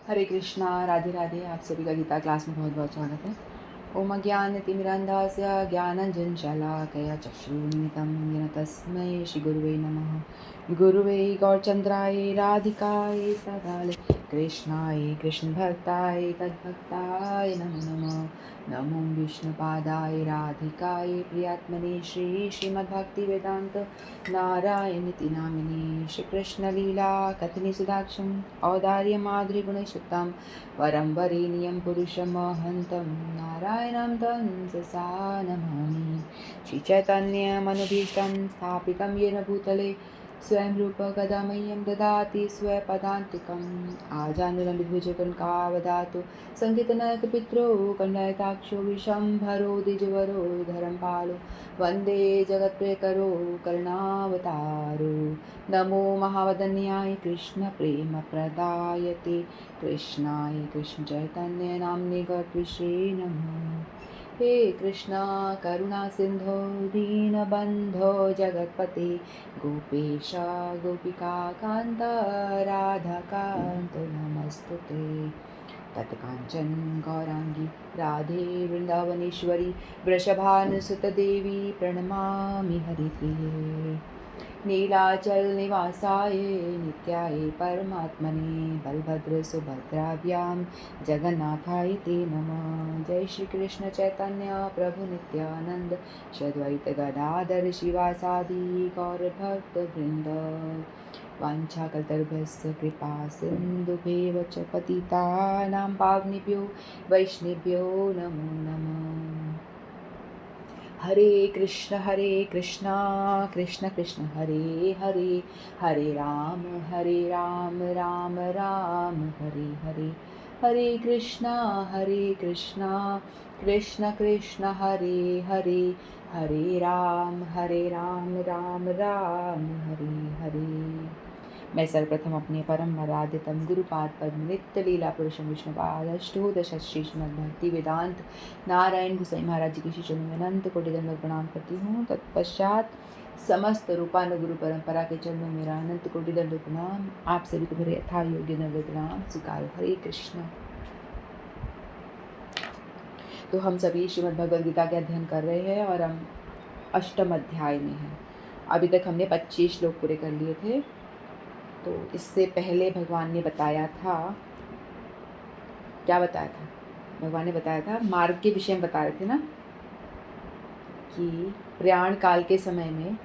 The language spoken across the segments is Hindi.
हरे कृष्णा, राधे राधे। आप सभी का गीता क्लास में बहुत बहुत स्वागत है। ओम अज्ञानतिमिरान्धस्य ज्ञानञ्जनशलाकया चक्षुरुन्मिलितं येन तस्मै श्रीगुरुवे नमः। गुरुवे गौरचन्द्राय राधिकायै सदाले कृष्णाय कृष्णभक्ताय तद्भक्ताय नमो नमः। नमो विष्णुपादाय राधिकाय प्रियात्मने श्रीमद्भक्तिवेदान्त नारायणीति नामिने श्रीकृष्णलीला कथने सुधाक्षं औदार्य माधुर्यगुणयुक्तं वरं वरेण्यं पुरुषमहन्तं नारायणं तं ससा नमामि। श्रीचैतन्यमनुभीष्टं स्थापितं येन भूतले स्वयं रूप कदा मह्यं ददाति स्वपदान्तिकम् आजानुलम्बितभुजगणकावदातु सङ्गीतनायकपित्रो कण्डयताक्षो विशम्भरो द्विजवरो धरम्पालो वन्दे जगत्प्रियकरो करुणावतारो। नमो महावदन्याय कृष्णप्रेमप्रदायते कृष्णाय कृष्णचैतन्यनाम्ने गौरविषे नमः। हे कृष्णा करुणा सिंधो दीनबन्धो जगत्पते गोपेश गोपिकान्त राधाकान्त नमस्तुते। तत्काञ्चन गौराङ्गी राधे वृन्दावनेश्वरी वृषभानुसुतदेवी प्रणमामि हरिप्रिये। नीलाचलनिवासाय नित्याय परमात्मने बलभद्रसुभद्राभ्यां जगन्नाथाय ते नमः। जय श्री कृष्ण चैतन्य प्रभु नित्यानंद श्री अद्वैत गदाधर शिवासादि गौरभक्तवृन्द। वाञ्छाकल्पतरुभ्यश्च कृपा सिन्धुभ्येव च पतितानां पावनेभ्यो वैष्णवेभ्यो नमो नमः। हरे कृष्ण कृष्ण कृष्ण हरे हरे, हरे राम राम राम हरे हरे। हरे कृष्ण कृष्ण कृष्ण हरे हरे, हरे राम राम राम हरे हरे। मैं सर्वप्रथम अपने परम आराध्यतम गुरुपाद पद्म नित्य लीला पुरुषम विष्णुपाद अष्टोदश श्री श्रीमद्भक्ति वेदांत नारायण गुसाई महाराज जी के शिष्यों में अनंत कोटि दंड प्रणाम करती हूँ। तत्पश्चात समस्त रूपानुगुरु परंपरा के चरणों में मेरा अनंत कोटि दंड प्रणाम। आप सभी को मेरे यथा योग्य दंड प्रणाम स्वीकार। हरे कृष्ण। तो हम सभी श्रीमद् भगवद गीता के अध्ययन कर रहे हैं और हम अष्टम अध्याय में हैं। अभी तक हमने 25 श्लोक पूरे कर लिए थे। तो इससे पहले भगवान ने बताया था, क्या बताया था? भगवान ने बताया था मार्ग के विषय में बता रहे थे ना, कि प्रयाण काल के समय में,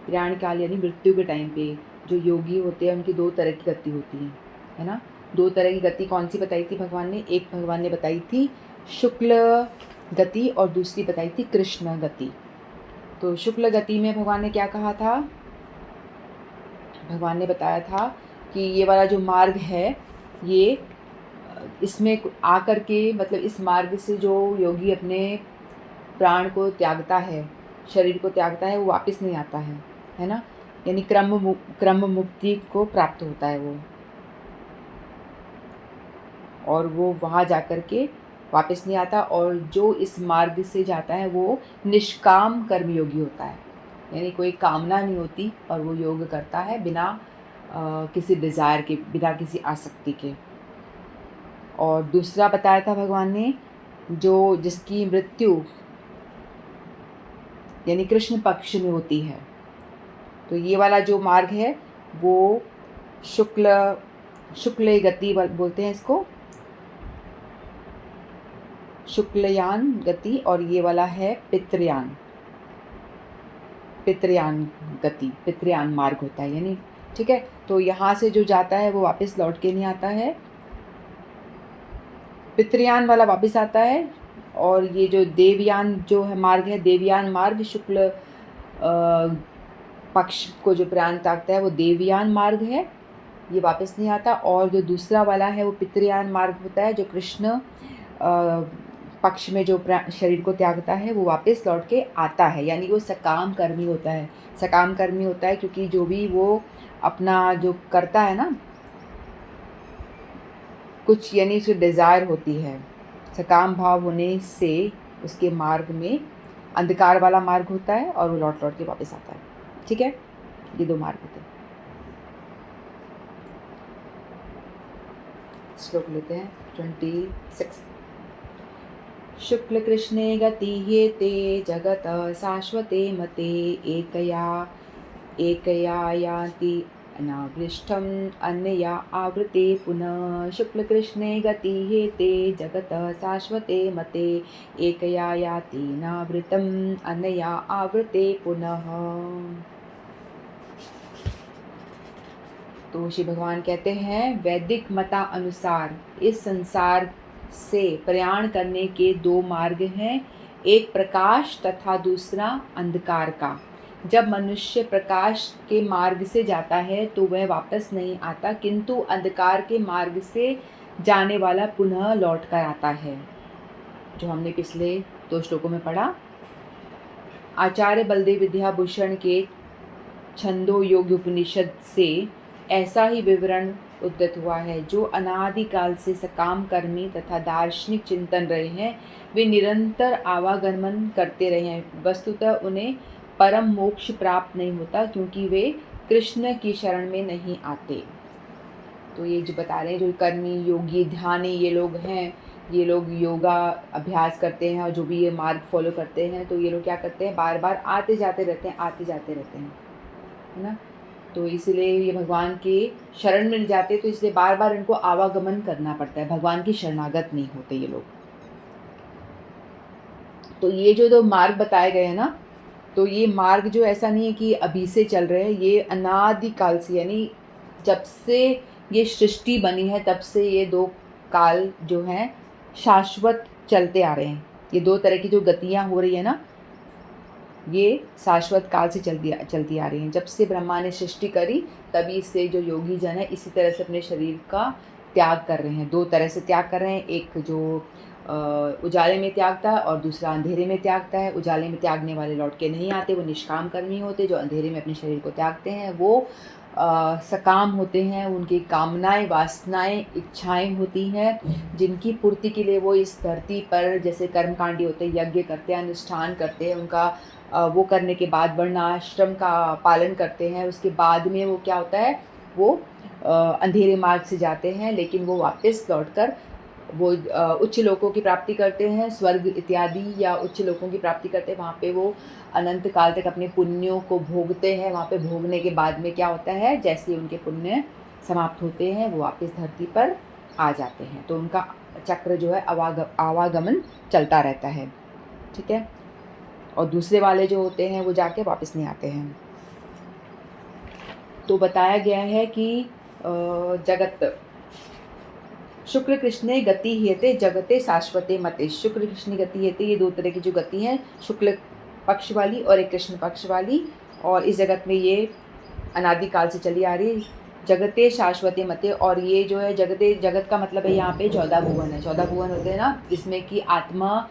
प्रयाण काल यानी मृत्यु के टाइम पे जो योगी होते हैं उनकी दो तरह की गति होती है ना। दो तरह की गति कौन सी बताई थी भगवान ने? एक भगवान ने बताई थी शुक्ल गति और दूसरी बताई थी कृष्ण गति। तो शुक्ल गति में भगवान ने क्या कहा था? भगवान ने बताया था कि ये वाला जो मार्ग है, ये इसमें आकर के, मतलब इस मार्ग से जो योगी अपने प्राण को त्यागता है, शरीर को त्यागता है, वो वापस नहीं आता है ना। यानी क्रम मुक्ति को प्राप्त होता है वो, और वो वहाँ जाकर के वापस नहीं आता। और जो इस मार्ग से जाता है वो निष्काम कर्मयोगी होता है, यानी कोई कामना नहीं होती और वो योग करता है बिना किसी डिज़ायर के, बिना किसी आसक्ति के। और दूसरा बताया था भगवान ने, जो जिसकी मृत्यु यानी कृष्ण पक्ष में होती है। तो ये वाला जो मार्ग है वो शुक्ल गति बोलते हैं इसको, शुक्लयान गति। और ये वाला है पितृयान गति, पितृयान मार्ग होता है यानी, ठीक है। तो यहाँ से जो जाता है वो वापस लौट के नहीं आता है, पितृयान वाला वापस आता है। और ये जो देवयान जो है मार्ग है, देवयान मार्ग, शुक्ल पक्ष को जो प्राण ताकता है वो देवयान मार्ग है, ये वापस नहीं आता। और जो दूसरा वाला है वो पितृयान मार्ग होता है, जो कृष्ण पक्ष में जो शरीर को त्यागता है वो वापस लौट के आता है, यानी वो सकाम कर्मी होता है। सकाम कर्मी होता है क्योंकि जो भी वो अपना जो करता है ना, कुछ यानी उसकी डिज़ायर होती है, सकाम भाव होने से उसके मार्ग में अंधकार वाला मार्ग होता है और वो लौट के वापस आता है, ठीक है। ये दो मार्ग होते हैं। श्लोक लेते हैं 26। शुक्लकृष्णे गतिह्येते जगत शाश्वते मते एकया यान्ति अनावृष्टम् अन्यया आवृते पुनः। शुक्लकृष्णे गतिह्येते जगत शाश्वते मते एकया याति नावृतम् अन्यया आवृते पुनः। तो श्री भगवान कहते हैं वैदिक मता अनुसार इस संसार से प्रयाण करने के दो मार्ग हैं, एक प्रकाश तथा दूसरा अंधकार का। जब मनुष्य प्रकाश के मार्ग से जाता है तो वह वापस नहीं आता, किंतु अंधकार के मार्ग से जाने वाला पुनः लौट कर आता है, जो हमने पिछले 2 श्लोकों में पढ़ा। आचार्य बलदेव विद्याभूषण के छंदो योग उपनिषद से ऐसा ही विवरण उद्धृत हुआ है। जो अनादिकाल से सकाम कर्मी तथा दार्शनिक चिंतन रहे हैं, वे निरंतर आवागमन करते रहे हैं, वस्तुतः उन्हें परम मोक्ष प्राप्त नहीं होता, क्योंकि वे कृष्ण की शरण में नहीं आते। तो ये जो बता रहे हैं, जो कर्मी योगी ध्यानी ये लोग हैं, ये लोग योगा अभ्यास करते हैं और जो भी ये मार्ग फॉलो करते हैं, तो ये लोग क्या करते हैं, बार बार आते जाते रहते हैं, है ना। तो इसलिए ये भगवान के शरण में नहीं जाते, तो इसलिए बार बार इनको आवागमन करना पड़ता है, भगवान की शरणागत नहीं होते ये लोग। तो ये जो दो मार्ग बताए गए हैं ना, तो ये मार्ग जो ऐसा नहीं है कि अभी से चल रहे हैं, ये अनादिकाल से, यानी जब से ये सृष्टि बनी है तब से ये दो काल जो हैं शाश्वत चलते आ रहे हैं। ये दो तरह की जो गतियाँ हो रही है ना, ये शाश्वत काल से चलती आ रही हैं। जब से ब्रह्मा ने सृष्टि करी तभी से जो योगी जन है इसी तरह से अपने शरीर का त्याग कर रहे हैं। 2 तरह से त्याग कर रहे हैं, एक जो उजाले में त्यागता है और दूसरा अंधेरे में त्यागता है। उजाले में त्यागने वाले लौट के नहीं आते, वो निष्काम कर्मी होते। जो अंधेरे में अपने शरीर को त्यागते हैं वो सकाम होते हैं, उनकी कामनाएं, वासनाएं, इच्छाएं होती हैं, जिनकी पूर्ति के लिए वो इस धरती पर जैसे कर्मकांडी होते हैं, यज्ञ करते हैं, अनुष्ठान करते हैं, उनका वो करने के बाद वर्णाश्रम का पालन करते हैं। उसके बाद में वो क्या होता है, वो अंधेरे मार्ग से जाते हैं, लेकिन वो वापस लौटकर वो उच्च लोकों की प्राप्ति करते हैं, स्वर्ग इत्यादि या उच्च लोकों की प्राप्ति करते हैं। वहाँ पे वो अनंत काल तक अपने पुण्यों को भोगते हैं। वहाँ पे भोगने के बाद में क्या होता है, जैसे उनके पुण्य समाप्त होते हैं वो वापस धरती पर आ जाते हैं। तो उनका चक्र जो है आवागमन चलता रहता है, ठीक है। और दूसरे वाले जो होते हैं वो जाके वापस नहीं आते हैं। तो बताया गया है कि जगत शुक्ल कृष्णे गति हेते जगते शाश्वते मते। शुक्ल कृष्ण गति हेते, ये 2 तरह की जो गति हैं, शुक्ल पक्ष वाली और एक कृष्ण पक्ष वाली, और इस जगत में ये अनादिकाल से चली आ रही है। जगते शाश्वते मते, और ये जो है जगत का मतलब है यहाँ पे 14 भुवन है। 14 भुवन होते हैं ना, जिसमें कि आत्मा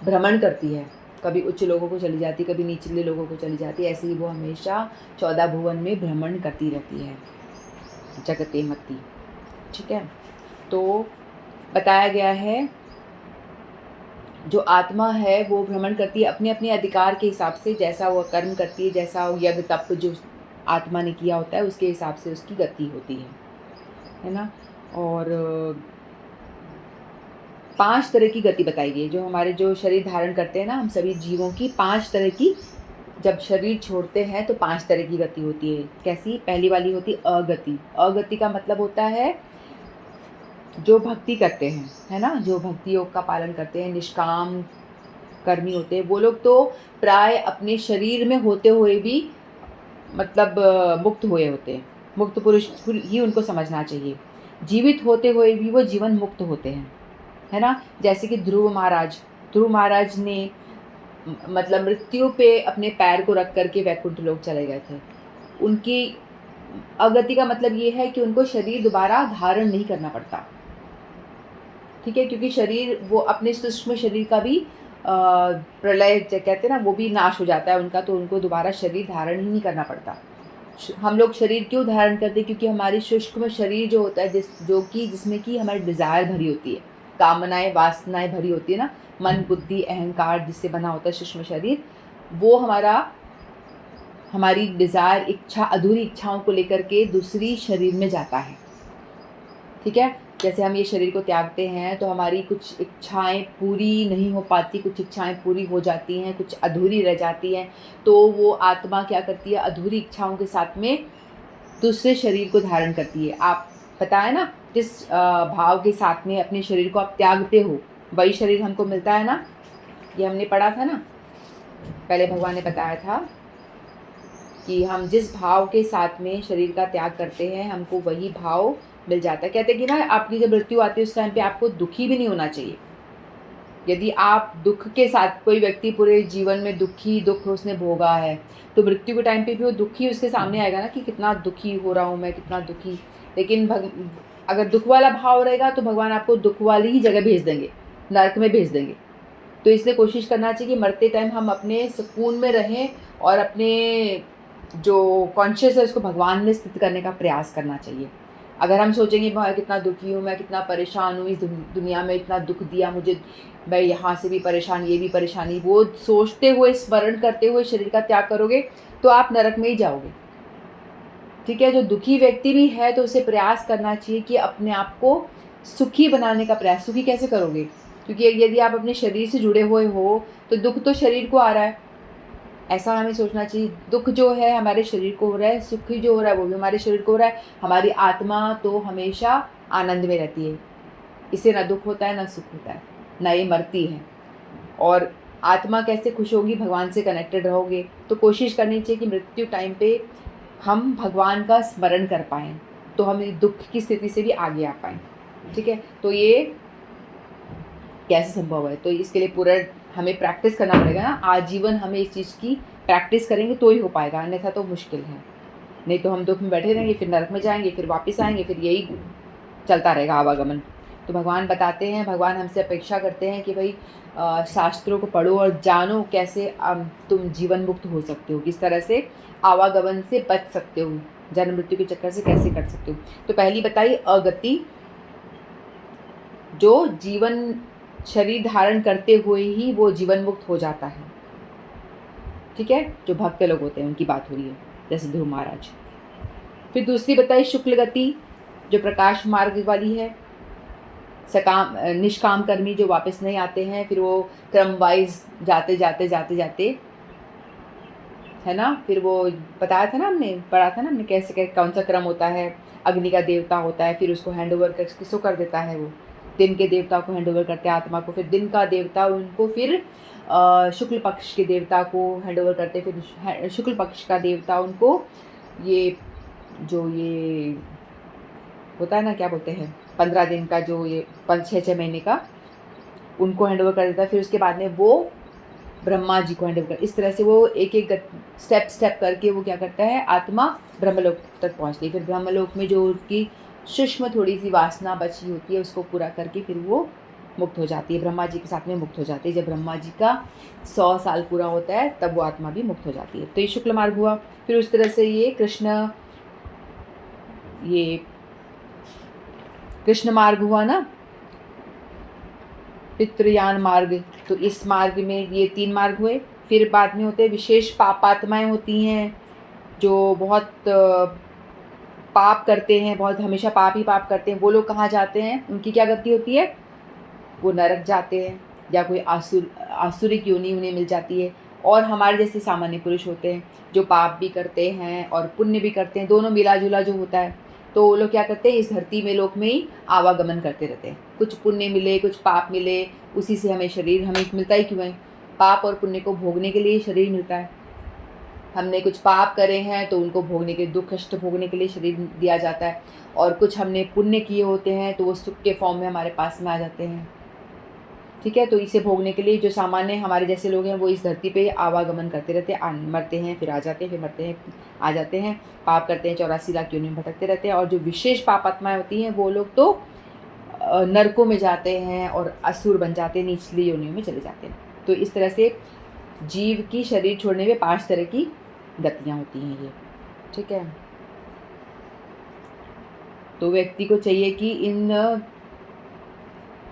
भ्रमण करती है, कभी उच्च लोगों को चली जाती, कभी निचले लोगों को चली जाती है। ऐसे ही वो हमेशा 14 भुवन में भ्रमण करती रहती है, जगते मती, ठीक है। तो बताया गया है जो आत्मा है वो भ्रमण करती है अपने अपने अधिकार के हिसाब से, जैसा वो कर्म करती है, जैसा वो यज्ञ तप जो आत्मा ने किया होता है उसके हिसाब से उसकी गति होती है ना। और 5 तरह की गति बताई गई, जो हमारे जो शरीर धारण करते हैं ना, हम सभी जीवों की 5 तरह की, जब शरीर छोड़ते हैं तो 5 तरह की गति होती है। कैसी? पहली वाली होती अगति। अगति का मतलब होता है जो भक्ति करते हैं, है ना, जो भक्ति योग का पालन करते हैं, निष्काम कर्मी होते हैं, वो लोग तो प्राय अपने शरीर में होते हुए भी मतलब मुक्त हुए होते हैं। मुक्त पुरुष ही उनको समझना चाहिए। जीवित होते हुए भी वो जीवन मुक्त होते हैं, है ना। जैसे कि ध्रुव महाराज ने मतलब मृत्यु पे अपने पैर को रख करके वैकुंठ लोक चले गए थे। उनकी अगति का मतलब ये है कि उनको शरीर दोबारा धारण नहीं करना पड़ता, ठीक है, क्योंकि शरीर वो अपने सूक्ष्म शरीर का भी प्रलय कहते हैं ना, वो भी नाश हो जाता है उनका, तो उनको दोबारा शरीर धारण ही नहीं करना पड़ता। हम लोग शरीर क्यों धारण करते हैं? क्योंकि हमारी सूक्ष्म शरीर जो होता है जिसमें कि हमारी डिज़ायर भरी होती है, कामनाएं वासनाएं भरी होती है ना, मन बुद्धि अहंकार जिससे बना होता है सूक्ष्म शरीर, वो हमारी डिज़ायर इच्छा अधूरी इच्छाओं को लेकर के दूसरी शरीर में जाता है, ठीक है। जैसे हम ये शरीर को त्यागते हैं तो हमारी कुछ इच्छाएं पूरी नहीं हो पाती, कुछ इच्छाएं पूरी हो जाती हैं, कुछ अधूरी रह जाती हैं। तो वो आत्मा क्या करती है, अधूरी इच्छाओं के साथ में दूसरे शरीर को धारण करती है। आप पता है ना, जिस भाव के साथ में अपने शरीर को आप त्यागते हो वही शरीर हमको मिलता है ना, ये हमने पढ़ा था ना, पहले भगवान ने बताया था कि हम जिस भाव के साथ में शरीर का त्याग करते हैं हमको वही भाव मिल जाता है। कहते हैं कि ना आपकी जब मृत्यु आती है उस टाइम पे आपको दुखी भी नहीं होना चाहिए। यदि आप दुख के साथ, कोई व्यक्ति पूरे जीवन में दुख उसने भोगा है तो मृत्यु के टाइम पे भी वो दुखी उसके सामने आएगा ना कि कितना दुखी हो रहा हूँ मैं, कितना दुखी। लेकिन अगर दुख वाला भाव रहेगा तो भगवान आपको दुख वाली ही जगह भेज देंगे, नरक में भेज देंगे। तो इसलिए कोशिश करना चाहिए कि मरते टाइम हम अपने सुकून में रहें और अपने जो कॉन्शियस है उसको भगवान में स्थित करने का प्रयास करना चाहिए। अगर हम सोचेंगे मैं कितना दुखी हूँ, मैं कितना परेशान हूँ, इस दुनिया में इतना दुख दिया मुझे, मैं यहाँ से भी परेशान, ये भी परेशानी, वो सोचते हुए स्मरण करते हुए शरीर का त्याग करोगे तो आप नरक में ही जाओगे। ठीक है, जो दुखी व्यक्ति भी है तो उसे प्रयास करना चाहिए कि अपने आप को सुखी बनाने का प्रयास। सुखी कैसे करोगे, क्योंकि यदि आप अपने शरीर से जुड़े हुए हो तो दुख तो शरीर को आ रहा है, ऐसा हमें सोचना चाहिए। दुख जो है हमारे शरीर को हो रहा है, सुख जो हो रहा है वो भी हमारे शरीर को हो रहा है। हमारी आत्मा तो हमेशा आनंद में रहती है, इसे ना दुख होता है ना सुख होता है, ना ये मरती है। और आत्मा कैसे खुश होगी, भगवान से कनेक्टेड रहोगे। तो कोशिश करनी चाहिए कि मृत्यु टाइम पे हम भगवान का स्मरण कर पाएँ, तो हम दुख की स्थिति से भी आगे आ पाएँ। ठीक है, तो ये कैसे संभव है, तो इसके लिए पूरा हमें प्रैक्टिस करना पड़ेगा ना, आजीवन हमें इस चीज़ की प्रैक्टिस करेंगे तो ही हो पाएगा, अन्यथा तो मुश्किल है। नहीं तो हम दुख में बैठे रहेंगे, फिर नरक में जाएंगे, फिर वापस आएंगे, फिर यही चलता रहेगा आवागमन। तो भगवान बताते हैं, भगवान हमसे अपेक्षा करते हैं कि भाई शास्त्रों को पढ़ो और जानो कैसे तुम जीवन मुक्त हो सकते हो, किस तरह से आवागमन से बच सकते हो, जन्म मृत्यु के चक्कर से कैसे कट सकते हो। तो पहली बताई अगति, जो जीवन शरीर धारण करते हुए ही वो जीवन मुक्त हो जाता है। ठीक है, जो भक्त लोग होते हैं उनकी बात हो रही है, जैसे ध्रुव महाराज। फिर दूसरी बताई शुक्ल गति, जो प्रकाश मार्ग वाली है, सकाम निष्काम कर्मी जो वापस नहीं आते हैं, फिर वो क्रम वाइज जाते जाते जाते जाते, है ना। फिर वो बताया था ना, हमने पढ़ा था ना हमने कैसे कौन सा क्रम होता है। अग्नि का देवता होता है, फिर उसको हैंड ओवर किसको कर देता है, वो दिन के देवता को हैंड ओवर करते हैं आत्मा को, फिर दिन का देवता उनको फिर शुक्ल पक्ष के देवता को हैंड ओवर करते, फिर शुक्ल पक्ष का देवता उनको ये जो ये होता है ना, क्या बोलते हैं, 15 दिन का जो ये 5-6 महीने का, उनको हैंड ओवर कर देता है। फिर उसके बाद में वो ब्रह्मा जी को हैंड ओवर कर, इस तरह से वो एक एक स्टेप करके वो क्या करता है, आत्मा ब्रह्मलोक तक पहुँचती है। फिर ब्रह्मलोक में जो उसकी सूक्ष्म थोड़ी सी वासना बची होती है उसको पूरा करके फिर वो मुक्त हो जाती है, ब्रह्मा जी के साथ में मुक्त हो जाती है। जब ब्रह्मा जी का 100 साल पूरा होता है तब वो आत्मा भी मुक्त हो जाती है। तो ये शुक्ल मार्ग हुआ। फिर उस तरह से ये कृष्ण मार्ग हुआ ना, पितृयान मार्ग। तो इस मार्ग में ये 3 मार्ग हुए। फिर बाद में होते हैं विशेष पापात्माएं होती हैं जो बहुत पाप करते हैं, बहुत हमेशा पाप ही पाप करते हैं। वो लोग कहाँ जाते हैं, उनकी क्या गति होती है, वो नरक जाते हैं या कोई आसुरिक योनि उन्हें मिल जाती है। और हमारे जैसे सामान्य पुरुष होते हैं जो पाप भी करते हैं और पुण्य भी करते हैं, दोनों मिला जुला जो होता है। तो वो लोग क्या करते हैं, इस धरती में लोक में ही आवागमन करते रहते हैं। कुछ पुण्य मिले कुछ पाप मिले, उसी से हमें शरीर हमें मिलता ही क्यों है, पाप और पुण्य को भोगने के लिए शरीर मिलता है। हमने कुछ पाप करे हैं तो उनको भोगने के, दुख कष्ट भोगने के लिए शरीर दिया जाता है। और कुछ हमने पुण्य किए होते हैं तो वो सुख के फॉर्म में हमारे पास में आ जाते हैं। ठीक है, तो इसे भोगने के लिए जो सामान्य हमारे जैसे लोग हैं वो इस धरती पे आवागमन करते रहते हैं, मरते हैं फिर आ जाते हैं, फिर मरते हैं आ जाते हैं, पाप करते हैं, 84 लाख योनि में भटकते रहते हैं। और जो विशेष पाप आत्माएं होती हैं वो लोग तो नरकों में जाते हैं और असुर बन जाते हैं, निचली योनियों में चले जाते हैं। तो इस तरह से जीव की शरीर छोड़ने में 5 तरह की गतियाँ होती हैं ये। ठीक है, तो व्यक्ति को चाहिए कि इन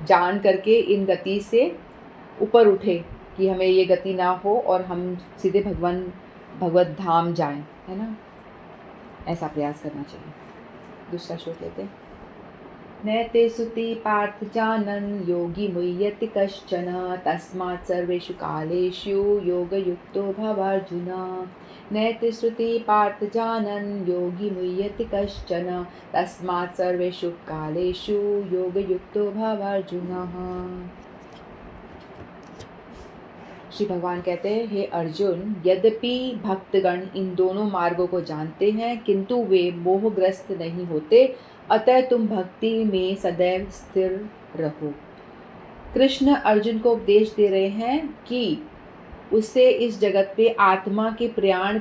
जान करके इन गति से ऊपर उठे कि हमें ये गति ना हो और हम सीधे भगवत धाम जाएं, है ना, ऐसा प्रयास करना चाहिए। दूसरा श्लोक लेते हैं। नैते सुति पार्थ जानन् योगी मुह्यति कश्चन तस्मात् सर्वेषु कालेषु योगयुक्तो भवार्जुन। नैते श्रुति पार्थ जानन् योगी मुह्यति कश्चन तस्मात् सर्वेषु कालेषु योगयुक्तो भवार्जुनः। श्री भगवान कहते हैं, हे अर्जुन, यद्यपि भक्तगण इन दोनों मार्गों को जानते हैं किंतु वे मोहग्रस्त नहीं होते, अतः तुम भक्ति में सदैव स्थिर रहो। कृष्ण अर्जुन को उपदेश दे रहे हैं कि उसे इस जगत पे आत्मा के प्रयाण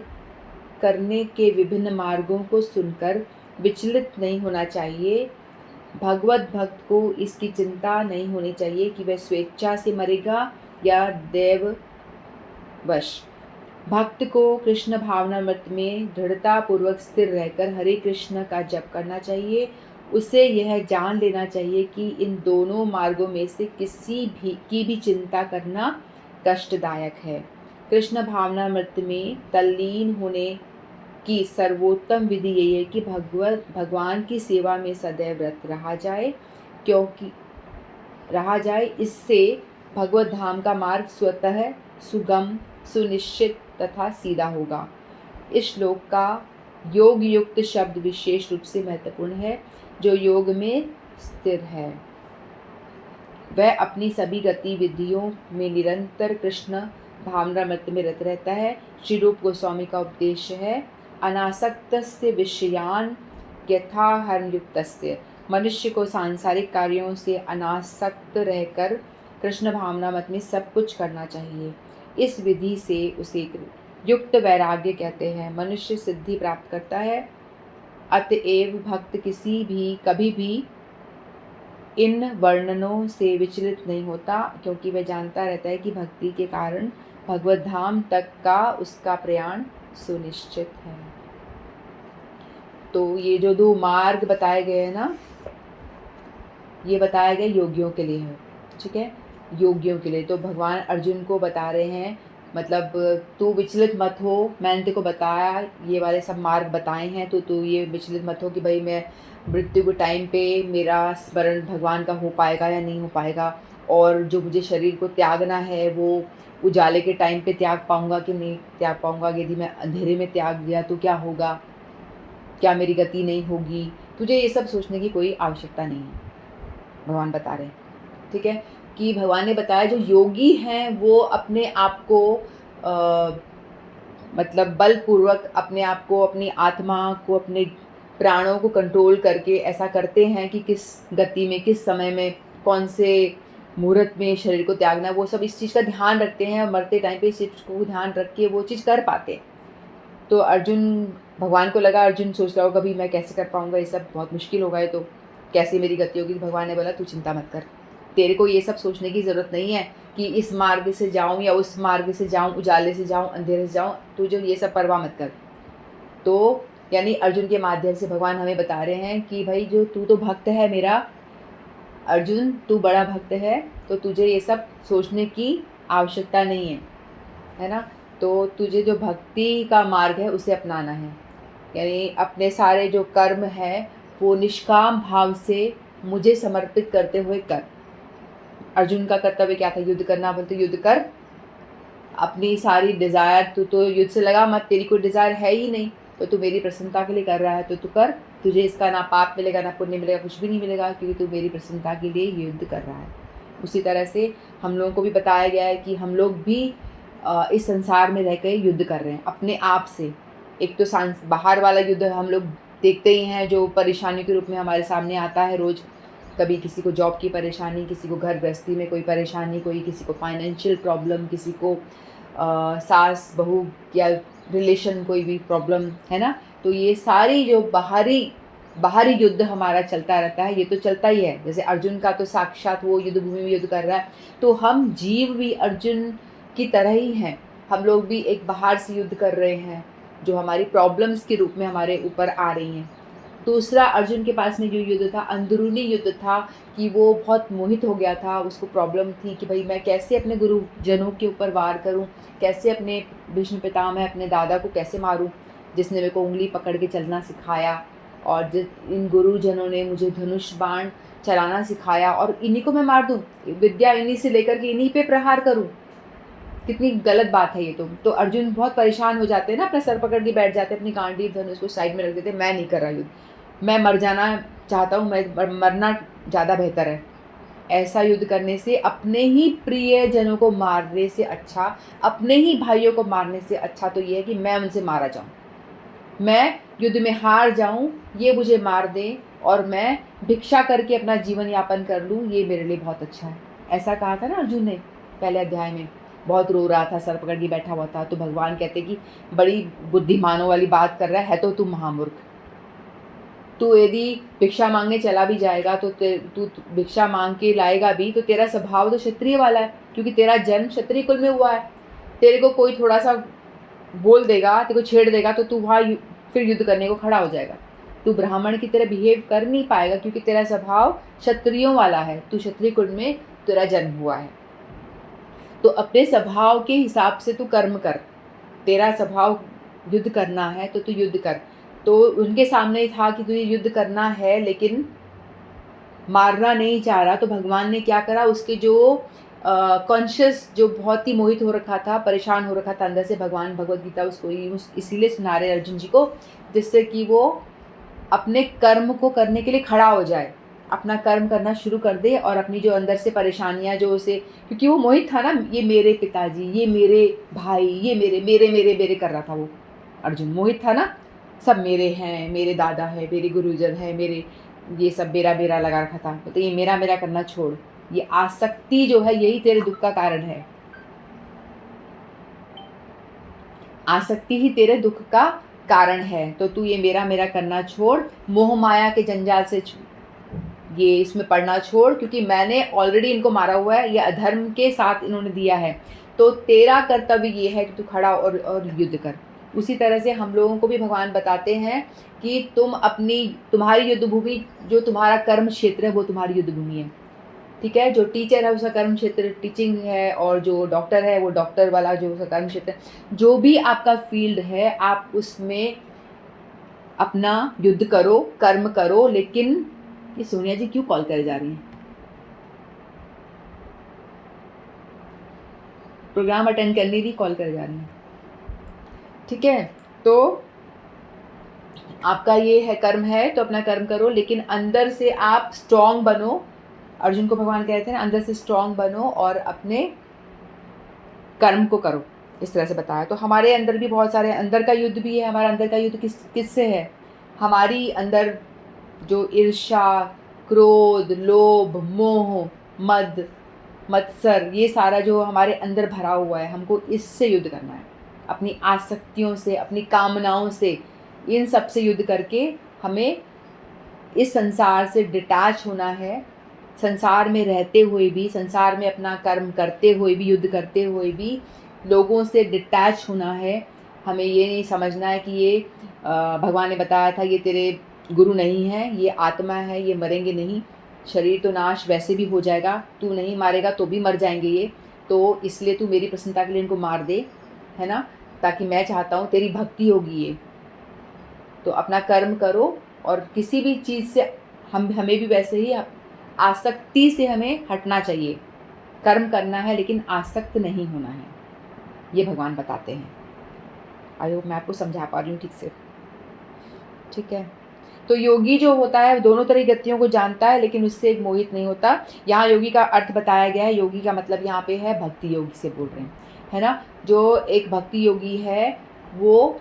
करने के विभिन्न मार्गों को सुनकर विचलित नहीं होना चाहिए। भगवत भक्त को इसकी चिंता नहीं होनी चाहिए कि वह स्वेच्छा से मरेगा या देव वश। भक्त को कृष्ण भावनामृत में दृढ़ता पूर्वक स्थिर रहकर हरे कृष्ण का जप करना चाहिए। उसे यह जान लेना चाहिए कि इन दोनों मार्गों में से किसी की भी चिंता करना कष्टदायक है। कृष्ण भावनामृत में तल्लीन होने की सर्वोत्तम विधि यही है कि भगवान की सेवा में सदैव रत रहा जाए। इससे भगवत धाम का मार्ग स्वतः सुगम, सुनिश्चित तथा सीधा होगा। इस श्लोक का योग युक्त शब्द विशेष रूप से महत्वपूर्ण है। जो योग में स्थिर है वह अपनी सभी गतिविधियों में निरंतर कृष्ण भावनामृत में रत रहता है। श्री रूप गोस्वामी का उपदेश है, अनासक्तस्य विषयान यथाहर्मयुक्तस्य। मनुष्य को सांसारिक कार्यों से अनासक्त रहकर कृष्ण भावनामृत में सब कुछ करना चाहिए। इस विधि से उसे युक्त वैराग्य कहते हैं। मनुष्य सिद्धि प्राप्त करता है। अतएव भक्त कभी भी इन वर्णनों से विचलित नहीं होता, क्योंकि वह जानता रहता है कि भक्ति के कारण भगवत धाम तक का उसका प्रयाण सुनिश्चित है। तो ये जो दो मार्ग बताए गए हैं ना, ये बताया गया योगियों के लिए है, ठीक है, योगियों के लिए। तो भगवान अर्जुन को बता रहे हैं, मतलब तू विचलित मत हो, मैंने तेको बताया, ये वाले सब मार्ग बताए हैं, तो तू ये विचलित मत हो कि भाई मैं मृत्यु के टाइम पे मेरा स्मरण भगवान का हो पाएगा या नहीं हो पाएगा, और जो मुझे शरीर को त्यागना है वो उजाले के टाइम पे त्याग पाऊंगा कि नहीं त्याग पाऊंगा, यदि मैं अंधेरे में त्याग दिया तो क्या होगा, क्या मेरी गति नहीं होगी। तुझे ये सब सोचने की कोई आवश्यकता नहीं है, भगवान बता रहे हैं, ठीक है। कि भगवान ने बताया जो योगी हैं वो अपने आप को मतलब बलपूर्वक अपने आप को, अपनी आत्मा को, अपने प्राणों को कंट्रोल करके ऐसा करते हैं कि किस गति में, किस समय में, कौन से मुहूर्त में शरीर को त्यागना, वो सब इस चीज़ का ध्यान रखते हैं और मरते टाइम पे इस चीज़ को ध्यान रख के वो चीज़ कर पाते हैं। तो भगवान को लगा, अर्जुन सोच रहा होगा, कभी मैं कैसे कर पाऊँगा, ये सब बहुत मुश्किल होगा, ये तो कैसे मेरी गति होगी। भगवान ने बोला, तू चिंता मत कर, तेरे को ये सब सोचने की ज़रूरत नहीं है कि इस मार्ग से जाऊं या उस मार्ग से जाऊं, उजाले से जाऊं, अंधेरे से जाऊं, तू जो ये सब परवाह मत कर। तो यानी अर्जुन के माध्यम से भगवान हमें बता रहे हैं कि भाई जो तू तो भक्त है मेरा अर्जुन, तू बड़ा भक्त है, तो तुझे ये सब सोचने की आवश्यकता नहीं है ना। तो तुझे जो भक्ति का मार्ग है उसे अपनाना है, यानी अपने सारे जो कर्म है वो निष्काम भाव से मुझे समर्पित करते हुए कर। अर्जुन का कर्तव्य क्या था, युद्ध करना, बोलते युद्ध कर, अपनी सारी डिज़ायर, तू तो युद्ध से लगा मत, तेरी कोई डिज़ायर है ही नहीं, तो तू मेरी प्रसन्नता के लिए कर रहा है तो तू कर, तुझे इसका ना पाप मिलेगा ना पुण्य मिलेगा, कुछ भी नहीं मिलेगा, क्योंकि तू मेरी प्रसन्नता के लिए युद्ध कर रहा है। उसी तरह से हम लोगों को भी बताया गया है कि हम लोग भी इस संसार में रह कर युद्ध कर रहे हैं अपने आप से। एक तो बाहर वाला युद्ध हम लोग देखते ही हैं, जो परेशानी के रूप में हमारे सामने आता है रोज़। कभी किसी को जॉब की परेशानी, किसी को घर गृहस्थी में कोई परेशानी, किसी को फाइनेंशियल प्रॉब्लम, किसी को सास बहू या रिलेशन कोई भी प्रॉब्लम है ना। तो ये सारी जो बाहरी युद्ध हमारा चलता रहता है, ये तो चलता ही है। जैसे अर्जुन का तो साक्षात वो युद्ध भूमि में युद्ध कर रहा है, तो हम जीव भी अर्जुन की तरह ही हैं। हम लोग भी एक बाहर से युद्ध कर रहे हैं जो हमारी प्रॉब्लम्स के रूप में हमारे ऊपर आ रही हैं। दूसरा, अर्जुन के पास में जो युद्ध था, अंदरूनी युद्ध था, कि वो बहुत मोहित हो गया था, उसको प्रॉब्लम थी कि भाई मैं कैसे अपने गुरुजनों के ऊपर वार करूं, कैसे अपने भीष्म पितामह, अपने दादा को कैसे मारूं, जिसने मेरे को उंगली पकड़ के चलना सिखाया, और इन गुरुजनों ने मुझे धनुष बाण चलाना सिखाया और इन्हीं को मैं मार दूँ, विद्या इन्हीं से लेकर के इन्हीं पे प्रहार करूँ, कितनी गलत बात है ये तो अर्जुन बहुत परेशान हो जाते हैं ना, अपना सर पकड़ के बैठ जाते हैं, अपनी गांडीव धनुष को साइड में रख देते, मैं नहीं कर रहा युद्ध, मैं मर जाना चाहता हूँ, मैं मरना ज़्यादा बेहतर है। ऐसा युद्ध करने से, अपने ही प्रियजनों को मारने से अच्छा, अपने ही भाइयों को मारने से अच्छा तो ये है कि मैं उनसे मारा जाऊँ, मैं युद्ध में हार जाऊँ, ये मुझे मार दें और मैं भिक्षा करके अपना जीवन यापन कर लूँ, ये मेरे लिए बहुत अच्छा है। ऐसा कहा था ना अर्जुन ने पहले अध्याय में, बहुत रो रहा था, सर पकड़ के बैठा हुआ था, तो भगवान कहते कि बड़ी बुद्धिमानों वाली बात कर रहा है तो तू महामूर्ख। तू यदि भिक्षा मांगने चला भी जाएगा तो तू भिक्षा मांग के लाएगा भी तो तेरा स्वभाव तो क्षत्रिय वाला है, क्योंकि तेरा जन्म क्षत्रिय कुल में हुआ है। तेरे को कोई थोड़ा सा बोल देगा, तेरे को छेड़ देगा तो तू वहाँ फिर युद्ध करने को खड़ा हो जाएगा। तू ब्राह्मण की तरह बिहेव कर नहीं पाएगा, क्योंकि तेरा स्वभाव क्षत्रियों वाला है, तू क्षत्रिय कुल में तेरा जन्म हुआ है। तो अपने स्वभाव के हिसाब से तू कर्म कर, तेरा स्वभाव युद्ध करना है तो तू युद्ध कर। तो उनके सामने था कि तुझे युद्ध करना है लेकिन मारना नहीं चाह रहा, तो भगवान ने क्या करा, उसके जो कॉन्शियस, जो बहुत ही मोहित हो रखा था, परेशान हो रखा था अंदर से, भगवान भगवद गीता उसको इसीलिए सुना रहे अर्जुन जी को, जिससे कि वो अपने कर्म को करने के लिए खड़ा हो जाए, अपना कर्म करना शुरू कर दे और अपनी जो अंदर से परेशानियां जो उसे, क्योंकि वो मोहित था ना, ये मेरे पिताजी, ये मेरे भाई, ये मेरे मेरे मेरे मेरे कर रहा था वो अर्जुन, मोहित था ना, सब मेरे हैं, मेरे दादा है, मेरे गुरुजन है, मेरे ये सब मेरा मेरा लगा रखा था। तो ये मेरा मेरा करना छोड़, ये आसक्ति जो है यही तेरे दुख का कारण है, आसक्ति ही तेरे दुख का कारण है। तो तू ये मेरा मेरा करना छोड़, मोह माया के जंजाल से ये इसमें पढ़ना छोड़, क्योंकि मैंने ऑलरेडी इनको मारा हुआ है, ये अधर्म के साथ इन्होंने दिया है, तो तेरा कर्तव्य ये है कि तू खड़ा और युद्ध कर। उसी तरह से हम लोगों को भी भगवान बताते हैं कि तुम्हारी युद्ध भूमि, जो तुम्हारा कर्म क्षेत्र है वो तुम्हारी युद्ध भूमि है, ठीक है। जो टीचर है उसका कर्म क्षेत्र टीचिंग है, और जो डॉक्टर है वो डॉक्टर वाला जो उसका कर्म क्षेत्र है। जो भी आपका फील्ड है आप उसमें अपना युद्ध करो, कर्म करो। लेकिन ये सोनिया जी क्यों कॉल करे जा रही हैं? प्रोग्राम अटेंड करने की कॉल करे जा रही हैं, ठीक है। तो आपका ये है कर्म है तो अपना कर्म करो, लेकिन अंदर से आप स्ट्रांग बनो। अर्जुन को भगवान कहते हैं अंदर से स्ट्रांग बनो और अपने कर्म को करो, इस तरह से बताया। तो हमारे अंदर भी बहुत सारे अंदर का युद्ध भी है। हमारा अंदर का युद्ध किससे है? हमारी अंदर जो ईर्ष्या, क्रोध, लोभ, मोह, मद, मत्सर, ये सारा जो हमारे अंदर भरा हुआ है, हमको इससे युद्ध करना है, अपनी आसक्तियों से, अपनी कामनाओं से, इन सब से युद्ध करके हमें इस संसार से डिटैच होना है। संसार में रहते हुए भी, संसार में अपना कर्म करते हुए भी, युद्ध करते हुए भी लोगों से डिटैच होना है। हमें ये नहीं समझना है कि ये भगवान ने बताया था ये तेरे गुरु नहीं है, ये आत्मा है, ये मरेंगे नहीं, शरीर तो नाश वैसे भी हो जाएगा, तू नहीं मारेगा तो भी मर जाएंगे ये, तो इसलिए तू मेरी प्रसन्नता के लिए इनको मार दे, है ना, ताकि मैं चाहता हूँ तेरी भक्ति होगी ये। तो अपना कर्म करो और किसी भी चीज़ से हमें भी वैसे ही आसक्ति से हमें हटना चाहिए। कर्म करना है लेकिन आसक्त नहीं होना है, ये भगवान बताते हैं। आई होप मैं आपको समझा पा रही हूँ ठीक से, ठीक है। तो योगी जो होता है दोनों तरह की गतियों को जानता है लेकिन उससे एक मोहित नहीं होता। यहाँ योगी का अर्थ बताया गया है, योगी का मतलब यहाँ पे है भक्ति योगी से बोल रहे हैं, है ना। जो एक भक्ति योगी है वो,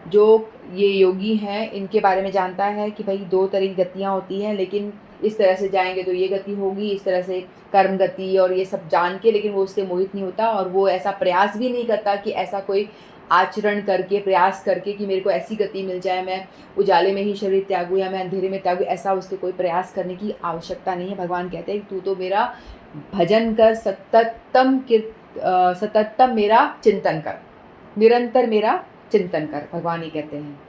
जो ये योगी हैं इनके बारे में जानता है कि भाई दो तरह की गतियाँ होती हैं, लेकिन इस तरह से जाएंगे तो ये गति होगी, इस तरह से कर्म गति और ये सब जान के, लेकिन वो उससे मोहित नहीं होता और वो ऐसा प्रयास भी नहीं करता कि ऐसा कोई आचरण करके, प्रयास करके कि मेरे को ऐसी गति मिल जाए, मैं उजाले में ही शरीर त्यागूँ या मैं अंधेरे में त्यागूँ, ऐसा उसके कोई प्रयास करने की आवश्यकता नहीं है। भगवान कहते हैं तू तो मेरा भजन कर, सततम मेरा चिंतन कर, निरंतर मेरा चिंतन कर, भगवान ही कहते हैं,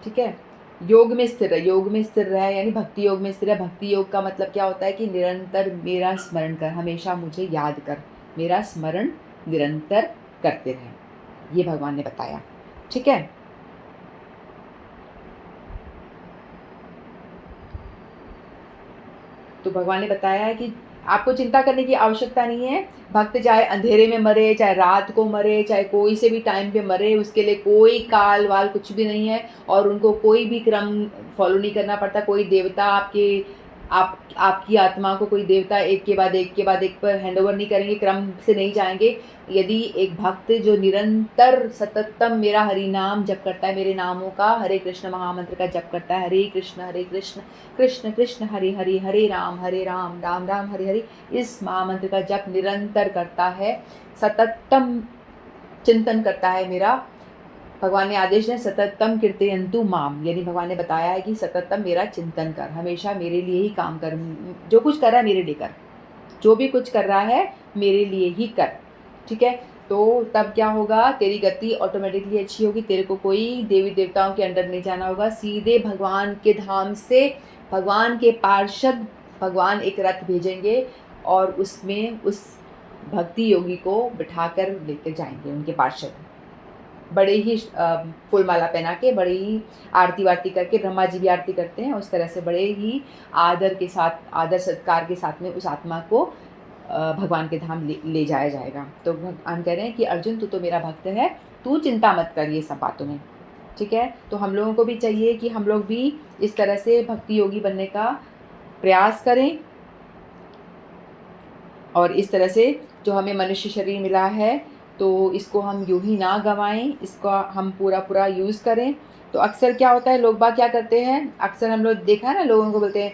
ठीक है। योग में स्थिर है, योग में स्थिर रहे यानी भक्ति योग में स्थिर है। भक्ति योग का मतलब क्या होता है कि निरंतर मेरा स्मरण कर, हमेशा मुझे याद कर, मेरा स्मरण निरंतर करते रहे, ये भगवान ने बताया, ठीक है। तो भगवान ने बताया है कि आपको चिंता करने की आवश्यकता नहीं है। भक्त चाहे अंधेरे में मरे, चाहे रात को मरे, चाहे कोई से भी टाइम पे मरे, उसके लिए कोई काल वाल कुछ भी नहीं है, और उनको कोई भी क्रम फॉलो नहीं करना पड़ता। कोई देवता आपकी आत्मा को कोई देवता एक के बाद एक के बाद एक पर हैंड ओवर नहीं करेंगे, क्रम से नहीं जाएंगे। यदि एक भक्त जो निरंतर सततम मेरा हरि नाम जप करता है, मेरे नामों का, हरे कृष्ण महामंत्र का जप करता है, हरे कृष्ण कृष्ण कृष्ण हरे हरे, हरे राम राम राम हरे हरे, इस महामंत्र का जप निरंतर करता है, सततम चिंतन करता है मेरा, भगवान ने आदेश है सततम कीर्तयन्तु माम, यानी भगवान ने बताया है कि सततम मेरा चिंतन कर, हमेशा मेरे लिए ही काम कर, जो कुछ कर रहा है मेरे लिए कर, जो भी कुछ कर रहा है मेरे लिए ही कर, ठीक है। तो तब क्या होगा, तेरी गति ऑटोमेटिकली अच्छी होगी, तेरे को कोई देवी देवताओं के अंडर नहीं जाना होगा, सीधे भगवान के धाम से भगवान के पार्षद भगवान एक रथ भेजेंगे और उसमें उस भक्ति योगी को बिठाकर लेकर जाएंगे उनके पार्षद, बड़े ही फूलमाला पहना के, बड़े ही आरती वारती करके, ब्रह्मा जी भी आरती करते हैं, उस तरह से बड़े ही आदर के साथ, आदर सत्कार के साथ में उस आत्मा को भगवान के धाम ले जाया जाएगा। तो भगवान कह रहे हैं कि अर्जुन तू तो मेरा भक्त है, तू चिंता मत कर ये सब बातों में, ठीक है। तो हम लोगों को भी चाहिए कि हम लोग भी इस तरह से भक्ति योगी बनने का प्रयास करें, और इस तरह से जो हमें मनुष्य शरीर मिला है तो इसको हम यूं ही ना गंवाएं, इसका हम पूरा यूज़ करें। तो अक्सर क्या होता है, लोग बाग क्या करते हैं, अक्सर हम लोग देखा है ना, लोगों को बोलते हैं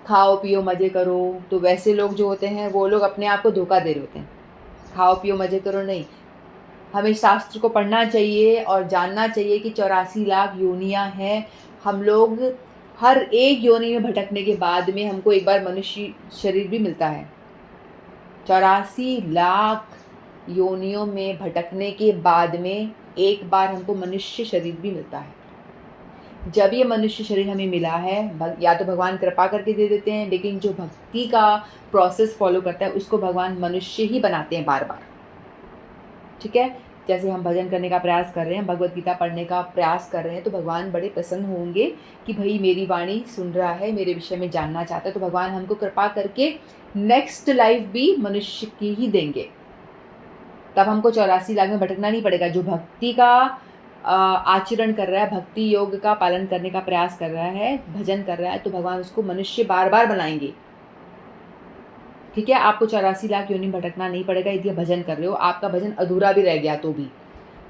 खाओ पियो मज़े करो, तो वैसे लोग जो होते हैं वो लोग अपने आप को धोखा दे रहे होते हैं। खाओ पियो मज़े करो नहीं, हमें शास्त्र को पढ़ना चाहिए और जानना चाहिए कि 84 लाख योनियाँ हैं। हम लोग हर एक योनि में भटकने के बाद में हमको एक बार मनुष्य शरीर भी मिलता है। 84 लाख योनियों में भटकने के बाद में एक बार हमको मनुष्य शरीर भी मिलता है। जब ये मनुष्य शरीर हमें मिला है, या तो भगवान कृपा करके दे देते हैं, लेकिन जो भक्ति का प्रोसेस फॉलो करता है उसको भगवान मनुष्य ही बनाते हैं बार बार, ठीक है। जैसे हम भजन करने का प्रयास कर रहे हैं, भगवत गीता पढ़ने का प्रयास कर रहे हैं, तो भगवान बड़े प्रसन्न होंगे कि भाई मेरी वाणी सुन रहा है, मेरे विषय में जानना चाहता है, तो भगवान हमको कृपा करके नेक्स्ट लाइफ भी मनुष्य की ही देंगे। तब हमको 84 लाख में भटकना नहीं पड़ेगा। जो भक्ति का आचरण कर रहा है, भक्ति योग का पालन करने का प्रयास कर रहा है, भजन कर रहा है, तो भगवान उसको मनुष्य बार बार बनाएंगे, ठीक है। आपको 84 लाख योनि भटकना नहीं पड़ेगा यदि आप भजन कर रहे हो। आपका भजन अधूरा भी रह गया तो भी,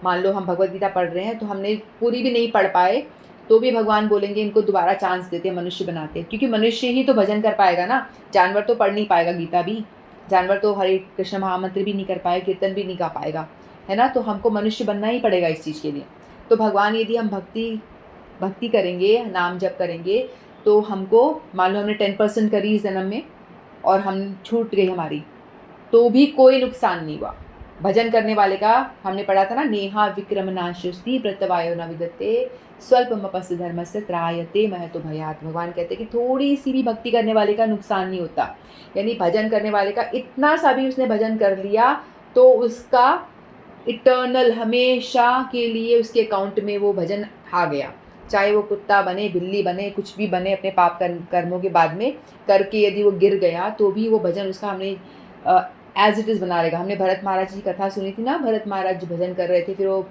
मान लो हम भगवत गीता पढ़ रहे हैं तो हमने पूरी भी नहीं पढ़ पाए, तो भी भगवान बोलेंगे इनको दोबारा चांस देते हैं, मनुष्य बनाते हैं, क्योंकि मनुष्य ही तो भजन कर पाएगा ना, जानवर तो पढ़ नहीं पाएगा गीता भी, जानवर तो हरे कृष्ण महामंत्र भी नहीं कर पाएगा, कीर्तन भी नहीं गा पाएगा, है ना। तो हमको मनुष्य बनना ही पड़ेगा इस चीज़ के लिए। तो भगवान यदि हम भक्ति करेंगे, नाम जप करेंगे, तो हमको मान लो हमने 10% करी इस जन्म में और हम छूट गई हमारी, तो भी कोई नुकसान नहीं हुआ। भजन करने वाले का हमने पढ़ा था ना, नेहा विक्रम नाशुस्ति प्रत्यवायो न विदते स्वल्पमपस धर्मस्य त्रायते महतो भयात्। भगवान कहते हैं कि थोड़ी सी भी भक्ति करने वाले का नुकसान नहीं होता, यानी भजन करने वाले का इतना सा भी उसने भजन कर लिया तो उसका इटर्नल, हमेशा के लिए उसके अकाउंट में वो भजन आ गया। चाहे वो कुत्ता बने, बिल्ली बने, कुछ भी बने, अपने पाप कर्मों के बाद में करके यदि वो गिर गया तो भी वो भजन उसका हमने एज इट इज़ बना रहेगा। हमने भरत महाराज की कथा सुनी थी ना, भरत महाराज जो भजन कर रहे थे, फिर वो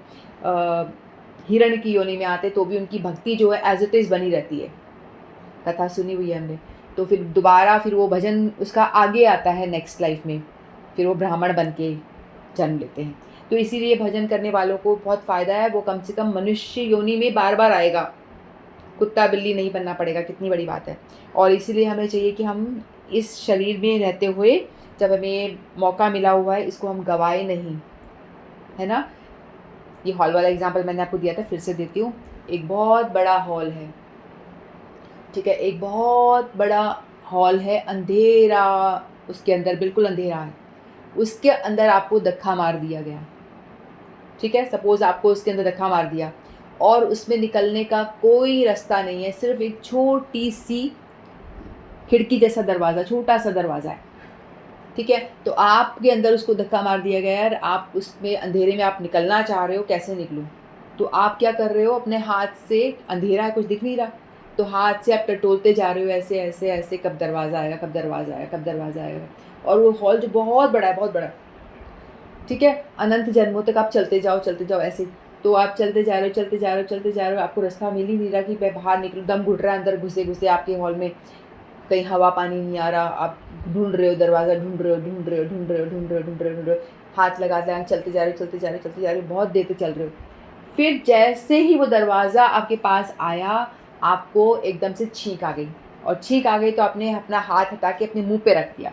हिरण की योनि में आते तो भी उनकी भक्ति जो है एज इट इज़ बनी रहती है, कथा सुनी हुई है हमने। तो फिर दोबारा फिर वो भजन उसका आगे आता है नेक्स्ट लाइफ में, फिर वो ब्राह्मण बन के जन्म लेते हैं। तो इसीलिए भजन करने वालों को बहुत फ़ायदा है, वो कम से कम मनुष्य योनि में बार बार आएगा, कुत्ता बिल्ली नहीं बनना पड़ेगा, कितनी बड़ी बात है। और इसीलिए हमें चाहिए कि हम इस शरीर में रहते हुए, जब हमें मौका मिला हुआ है, इसको हम गवाए नहीं, है ना। ये हॉल वाला एग्जाम्पल मैंने आपको दिया था, फिर से देती हूँ। एक बहुत बड़ा हॉल है, ठीक है, एक बहुत बड़ा हॉल है, अंधेरा, उसके अंदर बिल्कुल अंधेरा है, उसके अंदर आपको धक्का मार दिया गया, ठीक है, सपोज आपको उसके अंदर धक्का मार दिया और उसमें निकलने का कोई रास्ता नहीं है, सिर्फ एक छोटी सी खिड़की जैसा दरवाज़ा, छोटा सा दरवाज़ा है, ठीक है। तो आपके अंदर उसको धक्का मार दिया गया है, आप उसमें अंधेरे में आप निकलना चाह रहे हो, कैसे निकलूँ। तो आप क्या कर रहे हो, अपने हाथ से, अंधेरा है कुछ दिख नहीं रहा, तो हाथ से आप टटोलते जा रहे हो ऐसे ऐसे ऐसे, कब दरवाज़ा आएगा, कब दरवाज़ा आएगा, कब दरवाज़ा आएगा। और वो हॉल जो बहुत बड़ा है, बहुत बड़ा, ठीक है, अनंत जन्मों तक आप चलते जाओ ऐसे। तो आप चलते जा रहे हो, चलते जा रहे हो, चलते जा रहे हो, आपको रास्ता मिल ही नहीं रहा कि मैं बाहर निकलूँ, दम घुट रहा है अंदर घुसे घुसे आपके हॉल में, कहीं हवा पानी नहीं आ रहा, आप ढूंढ रहे हो दरवाज़ा, ढूंढ रहे हो, ढूंढ रहे हो, ढूंढ रहे हो, ढूंढ रहे हो, ढूंढ रहे हो, ढूंढ रहे हो, हाथ लगाते हैं, चलते जा रहे हो, चलते जा रहे हो, चलते जा रहे हो, बहुत देर तक चल रहे हो। फिर जैसे ही वो दरवाज़ा आपके पास आया, आपको एकदम से छींक आ गई, और छींक आ गई तो आपने अपना हाथ हटा के अपने मुंह पे रख दिया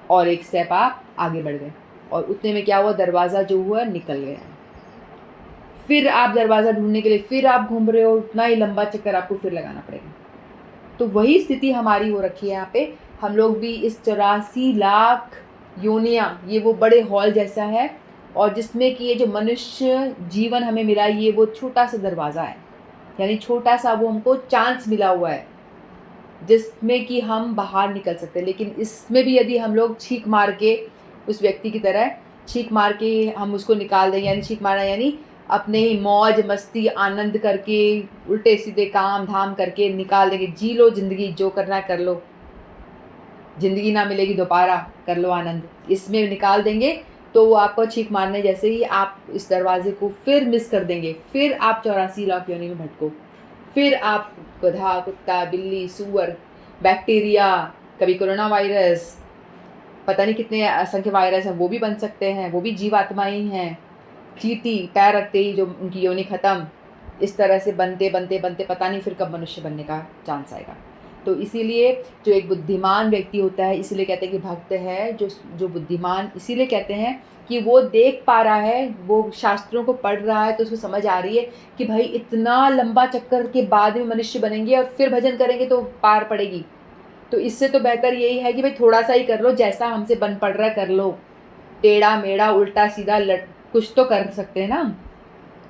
और एक स्टेप आप आगे बढ़ गए, और उतने में क्या हुआ, दरवाज़ा जो हुआ निकल गया। फिर आप दरवाज़ा ढूंढने के लिए फिर आप घूम रहे हो, उतना ही लंबा चक्कर आपको फिर लगाना पड़ेगा। तो वही स्थिति हमारी हो रखी है यहाँ पे। हम लोग भी इस 84 लाख योनियाँ, ये वो बड़े हॉल जैसा है, और जिसमें कि ये जो मनुष्य जीवन हमें मिला है, ये वो छोटा सा दरवाज़ा है, यानी छोटा सा वो हमको चांस मिला हुआ है जिसमें कि हम बाहर निकल सकते हैं। लेकिन इसमें भी यदि हम लोग छींक मार के, उस व्यक्ति की तरह छींक मार के हम उसको निकाल दें, यानी छींक मारना यानी अपने ही मौज मस्ती आनंद करके उल्टे सीधे काम धाम करके निकाल देंगे, जी लो ज़िंदगी, जो करना है कर लो, ज़िंदगी ना मिलेगी दोबारा, कर लो आनंद, इसमें निकाल देंगे, तो वो आपको छींक मारने जैसे ही आप इस दरवाजे को फिर मिस कर देंगे, फिर आप 84 लाख योनि में भटको, फिर आप गधा, कुत्ता, बिल्ली, सूअर, बैक्टीरिया, कभी कोरोना वायरस, पता नहीं कितने असंख्य वायरस हैं, वो भी बन सकते हैं, वो भी जीवात्माएं ही हैं। चींटी पैर रखते ही जो उनकी योनि ख़त्म, इस तरह से बनते बनते बनते पता नहीं फिर कब मनुष्य बनने का चांस आएगा। तो इसीलिए जो एक बुद्धिमान व्यक्ति होता है, इसीलिए कहते हैं कि भक्त है जो बुद्धिमान, इसीलिए कहते हैं कि वो देख पा रहा है, वो शास्त्रों को पढ़ रहा है, तो उसको समझ आ रही है कि भाई इतना लंबा चक्कर के बाद में मनुष्य बनेंगे और फिर भजन करेंगे तो पार पड़ेगी। तो इससे तो बेहतर यही है कि भाई थोड़ा सा ही कर लो, जैसा हमसे बन पड़ रहा है कर लो, टेढ़ा मेढ़ा उल्टा सीधा कुछ तो कर सकते हैं ना,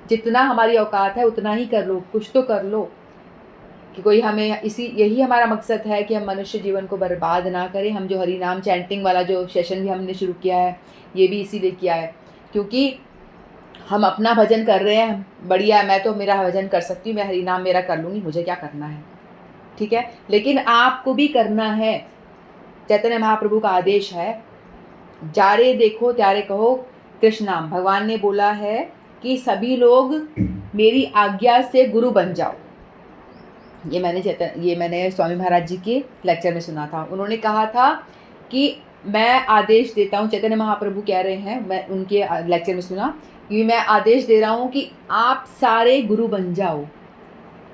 जितना हमारी औकात है उतना ही कर लो, कुछ तो कर लो, कि कोई हमें यही हमारा मकसद है कि हम मनुष्य जीवन को बर्बाद ना करें। हम जो हरि नाम चैंटिंग वाला जो सेशन भी हमने शुरू किया है, ये भी इसीलिए किया है, क्योंकि हम अपना भजन कर रहे हैं, बढ़िया, मैं तो मेरा भजन कर सकती हूँ, मैं हरि नाम मेरा कर लूँगी, मुझे क्या करना है, ठीक है, लेकिन आपको भी करना है। चैतन्य महाप्रभु का आदेश है, जारे देखो त्यारे कहो कृष्ण नाम। भगवान ने बोला है कि सभी लोग मेरी आज्ञा से गुरु बन जाओ। ये मैंने स्वामी महाराज जी के लेक्चर में सुना था। उन्होंने कहा था कि मैं आदेश देता हूँ, चैतन्य महाप्रभु कह रहे हैं, मैं उनके लेक्चर में सुना कि मैं आदेश दे रहा हूँ कि आप सारे गुरु बन जाओ।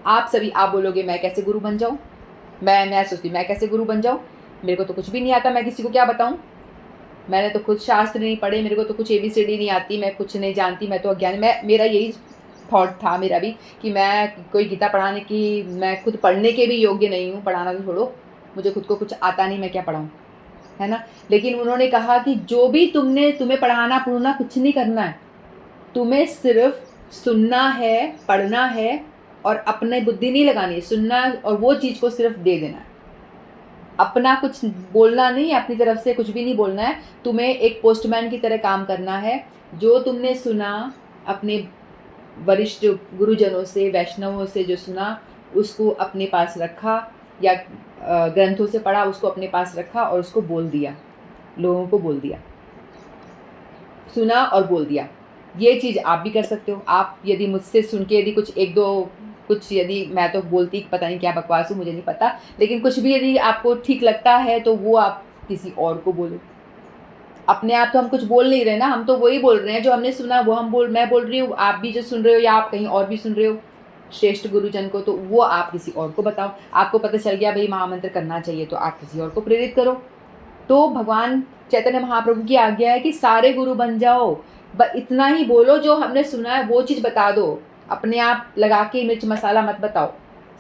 आप सभी, आप बोलोगे मैं कैसे गुरु बन जाऊँ, मैं सोचती मैं कैसे गुरु बन जाऊँ, मेरे को तो कुछ भी नहीं आता, मैं किसी को क्या बताऊँ, मैंने तो खुद शास्त्र नहीं पढ़े, मेरे को तो कुछ ABCD नहीं आती, मैं कुछ नहीं जानती, मैं तो अज्ञानी। मेरा यही थॉट था मेरा भी कि मैं कोई गीता पढ़ाने की, मैं खुद पढ़ने के भी योग्य नहीं हूँ, पढ़ाना तो छोड़ो, मुझे खुद को कुछ आता नहीं, मैं क्या पढ़ाऊँ, है ना। लेकिन उन्होंने कहा कि जो भी तुम्हें पढ़ाना पढ़ना कुछ नहीं करना है, तुम्हें सिर्फ सुनना है, पढ़ना है, और अपने बुद्धि नहीं लगानी है, सुनना और वो चीज़ को सिर्फ दे देना है, अपना कुछ बोलना नहीं, अपनी तरफ से कुछ भी नहीं बोलना है। तुम्हें एक पोस्टमैन की तरह काम करना है। जो तुमने सुना अपने वरिष्ठ गुरुजनों से, वैष्णवों से जो सुना, उसको अपने पास रखा, या ग्रंथों से पढ़ा, उसको अपने पास रखा और उसको बोल दिया, लोगों को बोल दिया, सुना और बोल दिया। ये चीज़ आप भी कर सकते हो। आप यदि मुझसे सुन के यदि कुछ यदि मैं तो बोलती पता नहीं क्या बकवास हूँ, मुझे नहीं पता, लेकिन कुछ भी यदि आपको ठीक लगता है तो वो आप किसी और को बोलो। अपने आप तो हम कुछ बोल नहीं रहे ना, हम तो वही बोल रहे हैं जो हमने सुना, वो मैं बोल रही हूँ, आप भी जो सुन रहे हो या आप कहीं और भी सुन रहे हो श्रेष्ठ गुरुजन को, तो वो आप किसी और को बताओ। आपको पता चल गया भाई महामंत्र करना चाहिए, तो आप किसी और को प्रेरित करो। तो भगवान चैतन्य महाप्रभु की आज्ञा है कि सारे गुरु बन जाओ, इतना ही बोलो, जो हमने सुना है वो चीज़ बता दो, अपने आप लगा के मिर्च मसाला मत बताओ,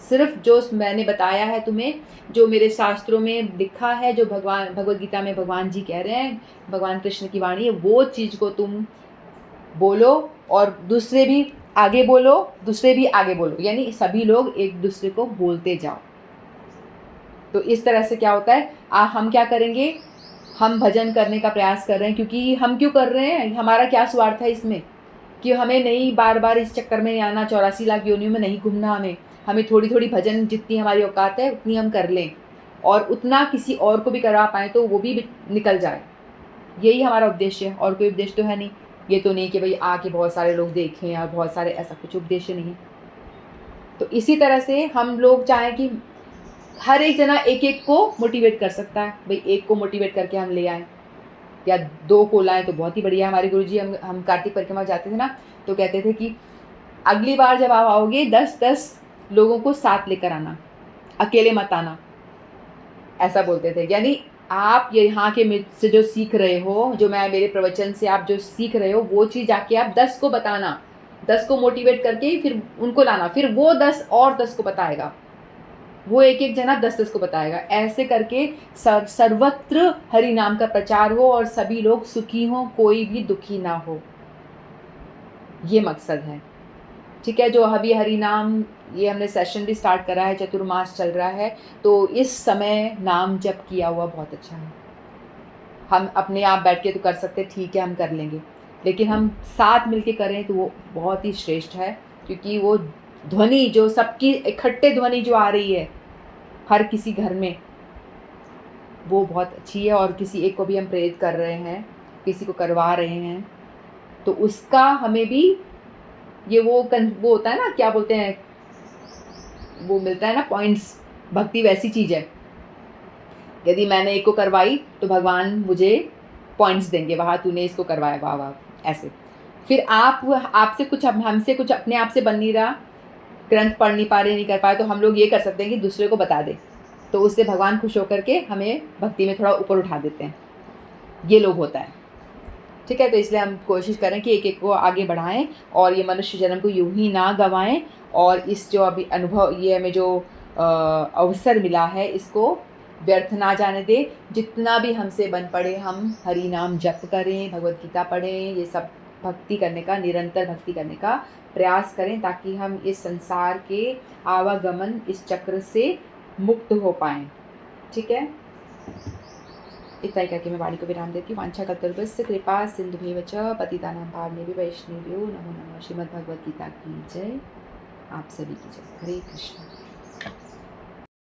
सिर्फ जो मैंने बताया है तुम्हें, जो मेरे शास्त्रों में लिखा है, जो भगवद गीता में भगवान जी कह रहे हैं, भगवान कृष्ण की वाणी है, वो चीज़ को तुम बोलो, और दूसरे भी आगे बोलो, दूसरे भी आगे बोलो, यानी सभी लोग एक दूसरे को बोलते जाओ। तो इस तरह से क्या होता है, हम क्या करेंगे, हम भजन करने का प्रयास कर रहे हैं, क्योंकि हम क्यों कर रहे हैं, हमारा क्या स्वार्थ है इसमें, कि हमें नहीं बार बार इस चक्कर में आना, 84 लाख योनियों में नहीं घूमना हमें, हमें थोड़ी थोड़ी भजन जितनी हमारी औकात है उतनी हम कर लें, और उतना किसी और को भी करवा पाएँ तो वो भी निकल जाए। यही हमारा उद्देश्य है, और कोई उद्देश्य तो है नहीं। ये तो नहीं कि भाई आके बहुत सारे लोग देखें और बहुत सारे, ऐसा कुछ उद्देश्य नहीं है। तो इसी तरह से हम लोग चाहें कि हर एक जना एक-एक को मोटिवेट कर सकता है। भई एक को मोटिवेट करके हम ले आएँ या 2 को लाएँ तो बहुत ही बढ़िया है। हमारे गुरुजी, हम कार्तिक परिक्रमा जाते थे ना, तो कहते थे कि अगली बार जब आप आओगे 10-10 लोगों को साथ लेकर आना, अकेले मत आना, ऐसा बोलते थे। यानी आप यहाँ के मुझसे जो सीख रहे हो, जो मैं मेरे प्रवचन से आप जो सीख रहे हो, वो चीज़ जाके आप 10 को बताना, 10 को मोटिवेट करके फिर उनको लाना, फिर वो 10 और 10 को बताएगा, वो एक-एक जना 10-10 को बताएगा। ऐसे करके सर्वत्र हरि नाम का प्रचार हो और सभी लोग सुखी हों, कोई भी दुखी ना हो। ये मकसद है। ठीक है, जो अभी हरि नाम, ये हमने सेशन भी स्टार्ट करा है, चतुर्मास चल रहा है, तो इस समय नाम जप किया हुआ बहुत अच्छा है। हम अपने आप बैठ के तो कर सकते, ठीक है हम कर लेंगे, लेकिन हम साथ मिलके करें तो वो बहुत ही श्रेष्ठ है, क्योंकि वो ध्वनि जो सबकी इकट्ठे ध्वनि जो आ रही है हर किसी घर में, वो बहुत अच्छी है। और किसी एक को भी हम प्रेरित कर रहे हैं, किसी को करवा रहे हैं, तो उसका हमें भी ये वो होता है ना, क्या बोलते हैं, वो मिलता है ना पॉइंट्स। भक्ति वैसी चीज़ है, यदि मैंने एक को करवाई तो भगवान मुझे पॉइंट्स देंगे, वाह तूने इसको करवाया, वाह वाह, ऐसे। फिर आपसे कुछ, हमसे कुछ अपने आप से बन नहीं रहा, ग्रंथ पढ़ नहीं पा रहे, नहीं कर पाए, तो हम लोग ये कर सकते हैं कि दूसरे को बता दें, तो उससे भगवान खुश होकर के हमें भक्ति में थोड़ा ऊपर उठा देते हैं। ये लोग होता है। ठीक है, तो इसलिए हम कोशिश करें कि एक एक को आगे बढ़ाएं और ये मनुष्य जन्म को यूं ही ना गंवाएं, और इस जो अभी अनुभव, ये हमें जो अवसर मिला है, इसको व्यर्थ ना जाने दें। जितना भी हमसे बन पड़े हम हरि नाम जप करें, भगवत गीता पढ़ें, ये सब भक्ति करने का, निरंतर भक्ति करने का प्रयास करें, ताकि हम इस संसार के आवागमन, इस चक्र से मुक्त हो पाएँ। ठीक है, इतना ही करके मैं वाणी को विराम देती हूँ। वाञ्छाकल्पतरुभ्यश्च कृपा सिन्धुभ्येव च पतितानां पावनेभ्यो वैष्णवेभ्यो नमो नमः। श्रीमद् भगवत गीता की जय। आप सभी की जय। हरे कृष्ण।